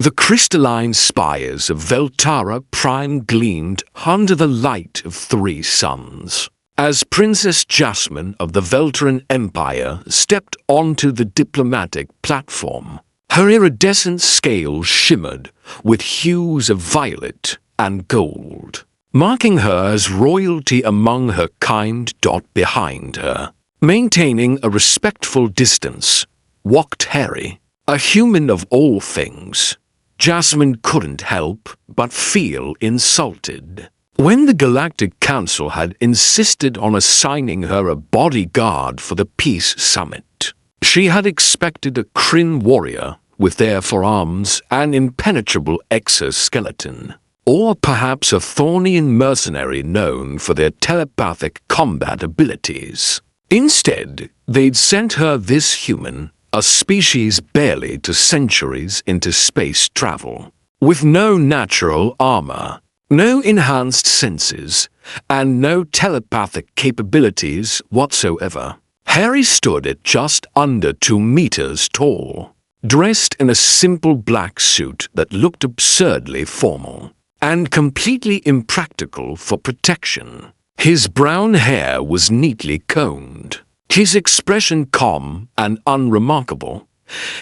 The crystalline spires of Veltaran Prime gleamed under the light of 3 suns. As Princess Jasmine of the Veltaran Empire stepped onto the diplomatic platform, her iridescent scales shimmered with hues of violet and gold, marking her as royalty among her kind. Behind her, maintaining a respectful distance, walked Harry, a human of all things. Jasmine couldn't help but feel insulted. When the Galactic Council had insisted on assigning her a bodyguard for the Peace Summit, she had expected a Kryn warrior with their forearms and impenetrable exoskeleton, or perhaps a Thornian mercenary known for their telepathic combat abilities. Instead, they'd sent her this human, a species barely 2 centuries into space travel, with no natural armor, no enhanced senses, and no telepathic capabilities whatsoever. Harry stood at just under 2 meters tall, dressed in a simple black suit that looked absurdly formal and completely impractical for protection. His brown hair was neatly combed, his expression calm and unremarkable.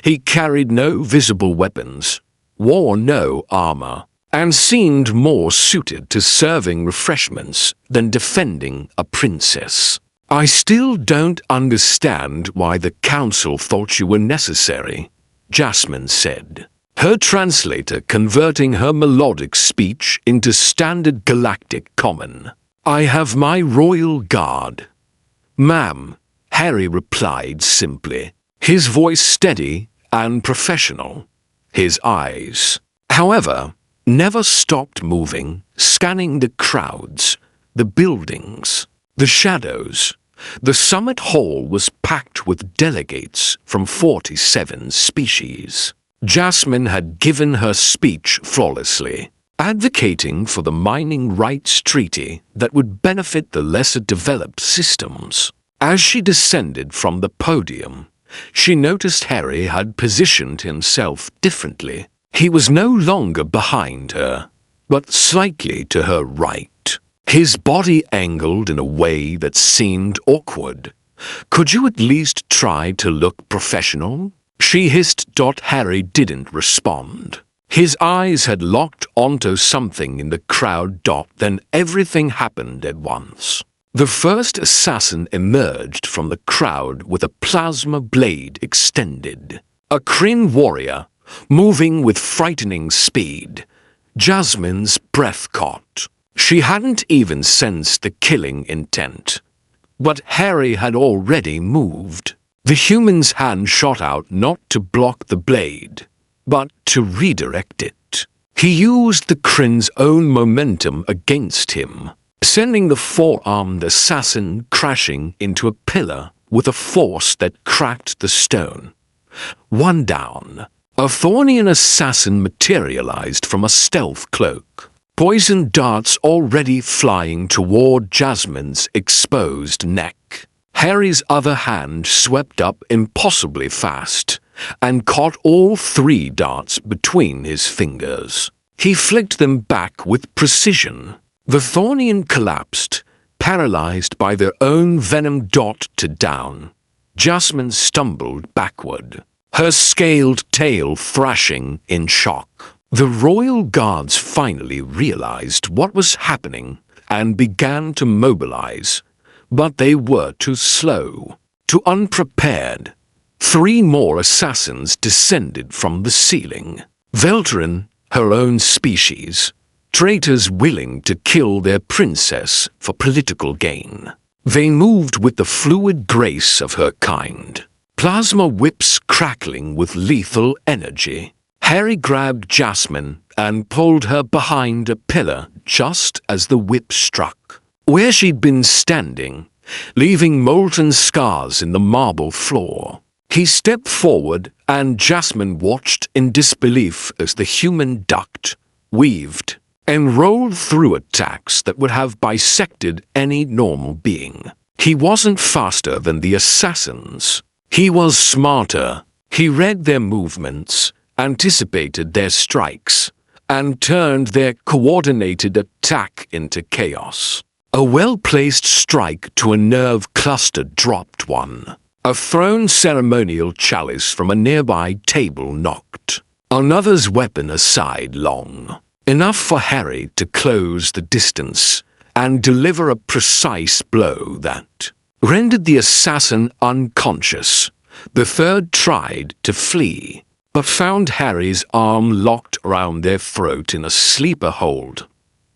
He carried no visible weapons, wore no armor, and seemed more suited to serving refreshments than defending a princess. "I still don't understand why the council thought you were necessary," Jasmine said, her translator converting her melodic speech into standard galactic common. "I have my royal guard." "Ma'am," Harry replied simply, his voice steady and professional. His eyes, however, never stopped moving, scanning the crowds, the buildings, the shadows. The summit hall was packed with delegates from 47 species. Jasmine had given her speech flawlessly, advocating for the mining rights treaty that would benefit the lesser developed systems. As she descended from the podium, she noticed Harry had positioned himself differently. He was no longer behind her, but slightly to her right, his body angled in a way that seemed awkward. "Could you at least try to look professional?" she hissed. Harry didn't respond. His eyes had locked onto something in the crowd. Then everything happened at once. The first assassin emerged from the crowd with a plasma blade extended. A Kryn warrior, moving with frightening speed. Jasmine's breath caught. She hadn't even sensed the killing intent. But Harry had already moved. The human's hand shot out not to block the blade, but to redirect it. He used the Kryn's own momentum against him, sending the 4-armed assassin crashing into a pillar with a force that cracked the stone. One down. A Thornian assassin materialized from a stealth cloak, poison darts already flying toward Jasmine's exposed neck. Harry's other hand swept up impossibly fast and caught all 3 darts between his fingers. He flicked them back with precision. The Thornian collapsed, paralyzed by their own venom. To down. Jasmine stumbled backward, her scaled tail thrashing in shock. The royal guards finally realized what was happening and began to mobilize, but they were too slow, too unprepared. 3 more assassins descended from the ceiling. Veltaran, her own species, traitors willing to kill their princess for political gain. They moved with the fluid grace of her kind, plasma whips crackling with lethal energy. Harry grabbed Jasmine and pulled her behind a pillar just as the whip struck, where she'd been standing, leaving molten scars in the marble floor. He stepped forward and Jasmine watched in disbelief as the human ducked, weaved, and rolled through attacks that would have bisected any normal being. He wasn't faster than the assassins. He was smarter. He read their movements anticipated their strikes, and turned their coordinated attack into chaos. A well-placed strike to a nerve cluster dropped one. A thrown ceremonial chalice from a nearby table knocked another's weapon aside long, enough for Harry to close the distance and deliver a precise blow that rendered the assassin unconscious. The third tried to flee, but found Harry's arm locked around their throat in a sleeper hold.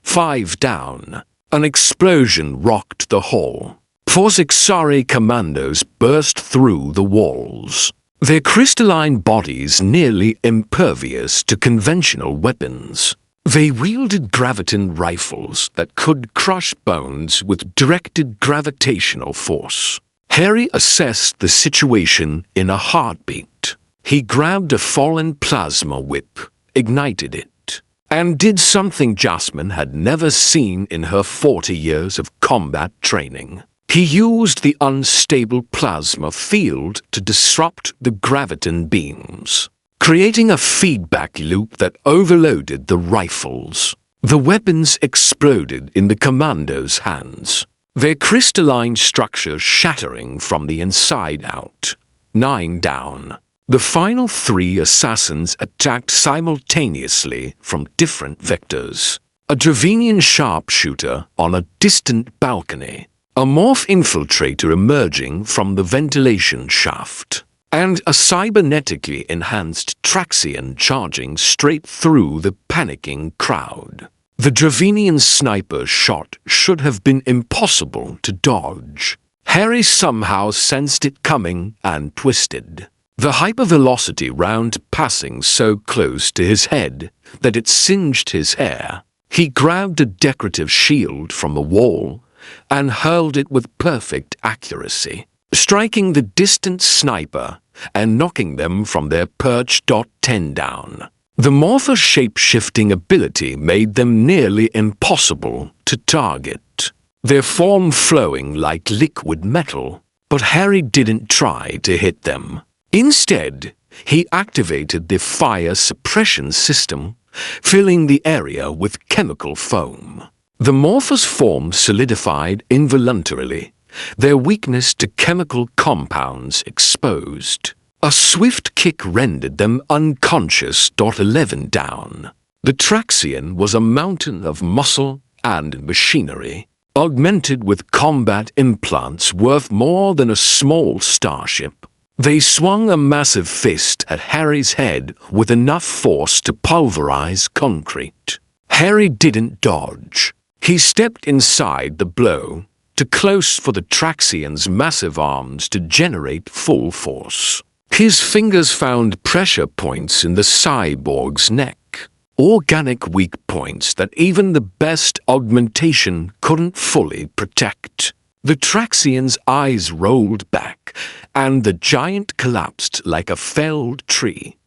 5 down. An explosion rocked the hall. 4 Zixari commandos burst through the walls, their crystalline bodies nearly impervious to conventional weapons. They wielded graviton rifles that could crush bones with directed gravitational force. Harry assessed the situation in a heartbeat. He grabbed a fallen plasma whip, ignited it, and did something Jasmine had never seen in her 40 years of combat training. He used the unstable plasma field to disrupt the graviton beams, creating a feedback loop that overloaded the rifles. The weapons exploded in the commandos' hands, their crystalline structure shattering from the inside out. 9 down. The final 3 assassins attacked simultaneously from different vectors. A Dravenian sharpshooter on a distant balcony, a morph infiltrator emerging from the ventilation shaft, and a cybernetically enhanced Traxian charging straight through the panicking crowd. The Dravenian sniper shot should have been impossible to dodge. Harry somehow sensed it coming and twisted, the hypervelocity round passing so close to his head that it singed his hair. He grabbed a decorative shield from the wall and hurled it with perfect accuracy, striking the distant sniper and knocking them from their perch. 10 down. The morpher shape-shifting ability made them nearly impossible to target, their form flowing like liquid metal, but Harry didn't try to hit them. Instead, he activated the fire suppression system, filling the area with chemical foam. The morphers' form solidified involuntarily, their weakness to chemical compounds exposed. A swift kick rendered them unconscious. 11 down. The Traxian was a mountain of muscle and machinery, augmented with combat implants worth more than a small starship. They swung a massive fist at Harry's head with enough force to pulverize concrete. Harry didn't dodge. He stepped inside the blow, too close for the Traxian's massive arms to generate full force. His fingers found pressure points in the cyborg's neck, organic weak points that even the best augmentation couldn't fully protect. The Traxian's eyes rolled back, and the giant collapsed like a felled tree.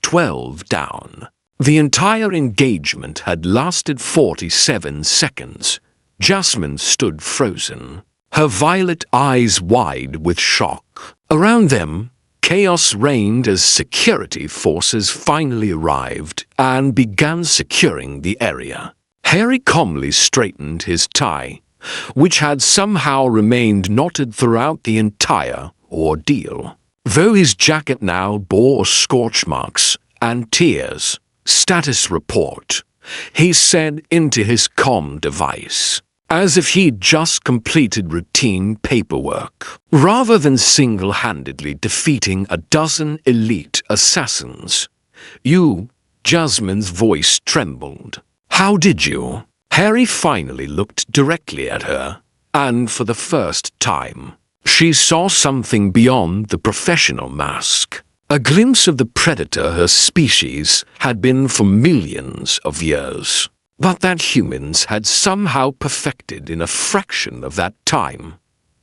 12 down. The entire engagement had lasted 47 seconds. Jasmine stood frozen, her violet eyes wide with shock. Around them, chaos reigned as security forces finally arrived and began securing the area. Harry calmly straightened his tie, which had somehow remained knotted throughout the entire ordeal, though his jacket now bore scorch marks and tears. Status report, he said into his comm device, as if he'd just completed routine paperwork, rather than single-handedly defeating a dozen elite assassins. You, Jasmine's voice trembled. How did you? Harry finally looked directly at her, and for the first time, she saw something beyond the professional mask. A glimpse of the predator her species had been for millions of years, but that humans had somehow perfected in a fraction of that time.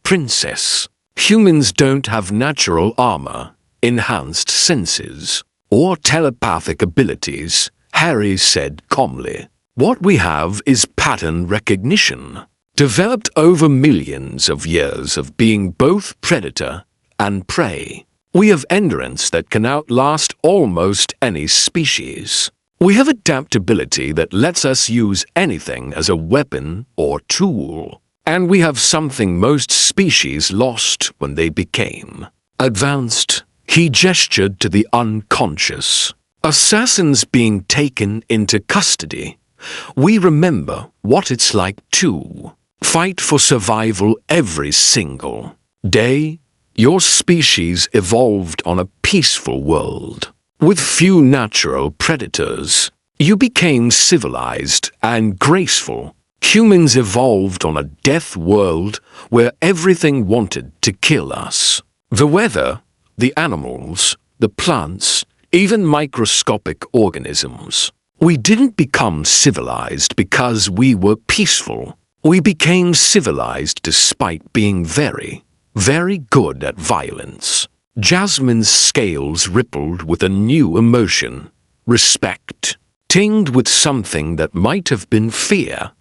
Princess, humans don't have natural armor, enhanced senses, or telepathic abilities, Harry said calmly. What we have is pattern recognition, developed over millions of years of being both predator and prey. We have endurance that can outlast almost any species. We have adaptability that lets us use anything as a weapon or tool. And we have something most species lost when they became advanced. He gestured to the unconscious. Assassins being taken into custody. We remember what it's like to fight for survival every single day. Your species evolved on a peaceful world, with few natural predators. You became civilized and graceful. Humans evolved on a death world where everything wanted to kill us. The weather, the animals, the plants, even microscopic organisms. We didn't become civilized because we were peaceful. We became civilized despite being very, very good at violence. Jasmine's scales rippled with a new emotion, respect, tinged with something that might have been fear.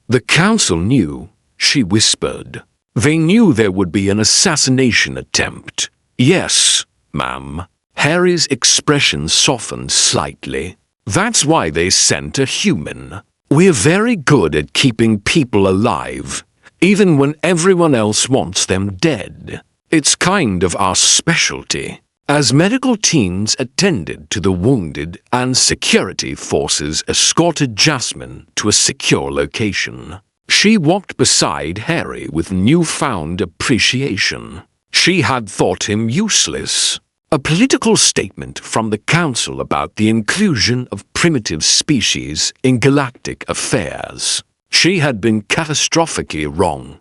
The council knew, she whispered. They knew there would be an assassination attempt. Yes, ma'am. Harry's expression softened slightly. That's why they sent a human. We're very good at keeping people alive, even when everyone else wants them dead. It's kind of our specialty. As medical teams attended to the wounded and security forces escorted Jasmine to a secure location, she walked beside Harry with newfound appreciation. She had thought him useless. A political statement from the Council about the inclusion of primitive species in galactic affairs. She had been catastrophically wrong.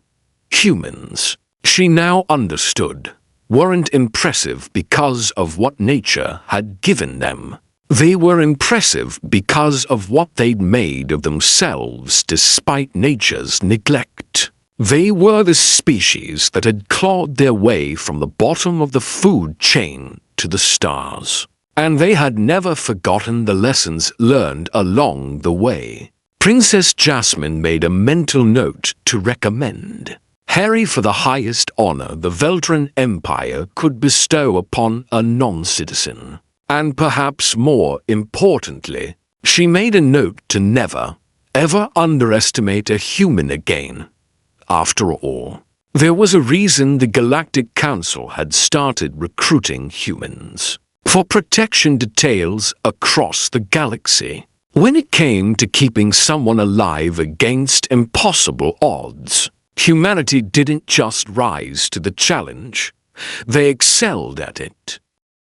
Humans, she now understood, weren't impressive because of what nature had given them. They were impressive because of what they'd made of themselves despite nature's neglect. They were the species that had clawed their way from the bottom of the food chain to the stars. And they had never forgotten the lessons learned along the way. Princess Jasmine made a mental note to recommend Harry for the highest honor the Veltaran Empire could bestow upon a non-citizen. And perhaps more importantly, she made a note to never, ever underestimate a human again. After all, there was a reason the Galactic Council had started recruiting humans for protection details across the galaxy. When it came to keeping someone alive against impossible odds, humanity didn't just rise to the challenge, they excelled at it.